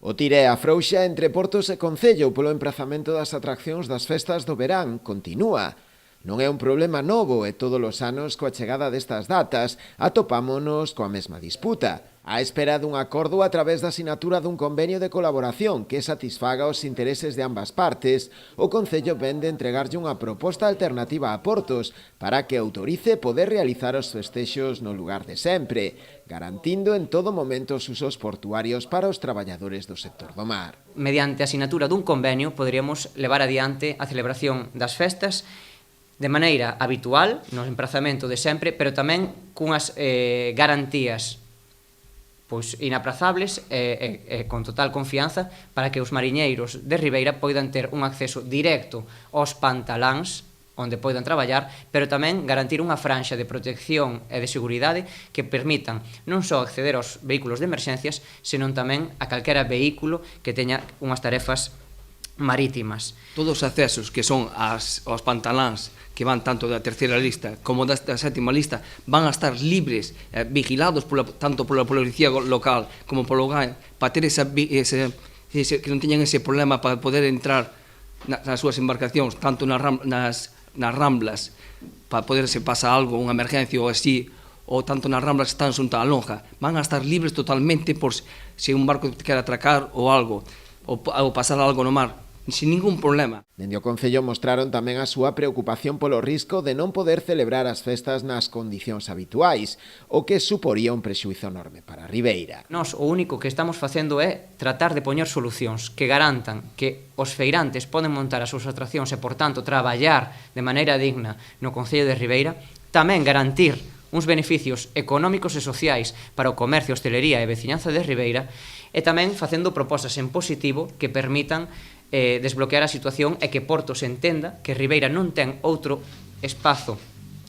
O tire a frouxa entre Portos e Concello polo emprazamento das atraccións das festas do verán continúa. Non é un problema novo e todos os anos coa chegada destas datas atopámonos coa mesma disputa, á espera dun acordo a través da asinatura dun convenio de colaboración que satisfaga os intereses de ambas partes. O Concello vén de entregarlle unha proposta alternativa a Portos para que autorice poder realizar os festexos no lugar de sempre, garantindo en todo momento os usos portuarios para os traballadores do sector do mar. Mediante a asinatura dun convenio poderíamos levar adiante a celebración das festas de maneira habitual, no emprazamento de sempre, pero tamén cunhas garantías inaprazables e con total confianza para que os mariñeiros de Ribeira poidan ter un acceso directo aos pantaláns onde poidan traballar, pero tamén garantir unha franxa de protección e de seguridade que permitan non só acceder aos vehículos de emerxencias, senón tamén a calquera vehículo que teña unhas tarefas marítimas. Todos os accesos que son aos pantaláns que van tanto da terceira lista como da sétima lista van a estar libres, vigilados tanto pola policía local como polo GAE para ter que non teñan ese problema para poder entrar nas súas embarcacións, tanto nas ramblas, para poder se pasa algo, unha emergencia ou así, ou tanto nas ramblas que están xunto á lonja, van a estar libres totalmente por se un barco quer atracar ou algo, ou pasar algo no mar, sin ningún problema. Dende o Concello mostraron tamén a súa preocupación polo risco de non poder celebrar as festas nas condicións habituais, o que suporía un prexuízo enorme para Ribeira. Nós o único que estamos facendo é tratar de poñer solucións que garantan que os feirantes poden montar as súas atraccións e, por tanto, traballar de maneira digna no Concello de Ribeira, tamén garantir uns beneficios económicos e sociais para o comercio, hostelería e veciñanza de Ribeira, e tamén facendo propostas en positivo que permitan desbloquear a situación e que Portos entenda que Ribeira non ten outro espazo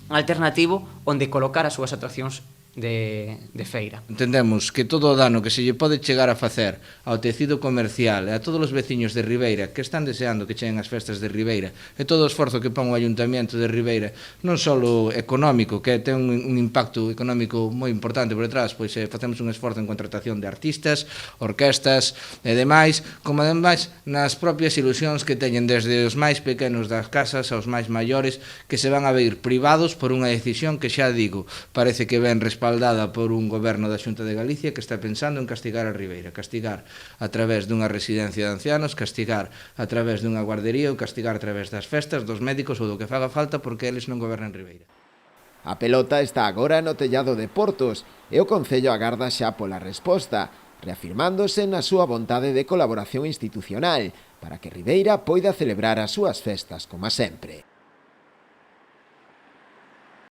alternativo onde colocar as súas atraccións de feira. Entendemos que todo o dano que se lle pode chegar a facer ao tecido comercial e a todos os veciños de Ribeira que están deseando que cheguen as festas de Ribeira e todo o esforzo que pon o Ayuntamiento de Ribeira, non só económico, que ten un impacto económico moi importante por detrás, pois facemos un esforzo en contratación de artistas, orquestas e demais, como ademais nas propias ilusións que teñen desde os máis pequenos das casas aos máis maiores que se van a ver privados por unha decisión que xa digo, parece que ven respaldada por un goberno da Xunta de Galicia que está pensando en castigar a Ribeira, castigar a través dunha residencia de ancianos, castigar a través dunha guardería ou castigar a través das festas, dos médicos ou do que faga falta porque eles non gobernan Ribeira. A pelota está agora no tellado de Portos e o Concello agarda xa pola resposta, reafirmándose na súa vontade de colaboración institucional para que Ribeira poida celebrar as súas festas como sempre.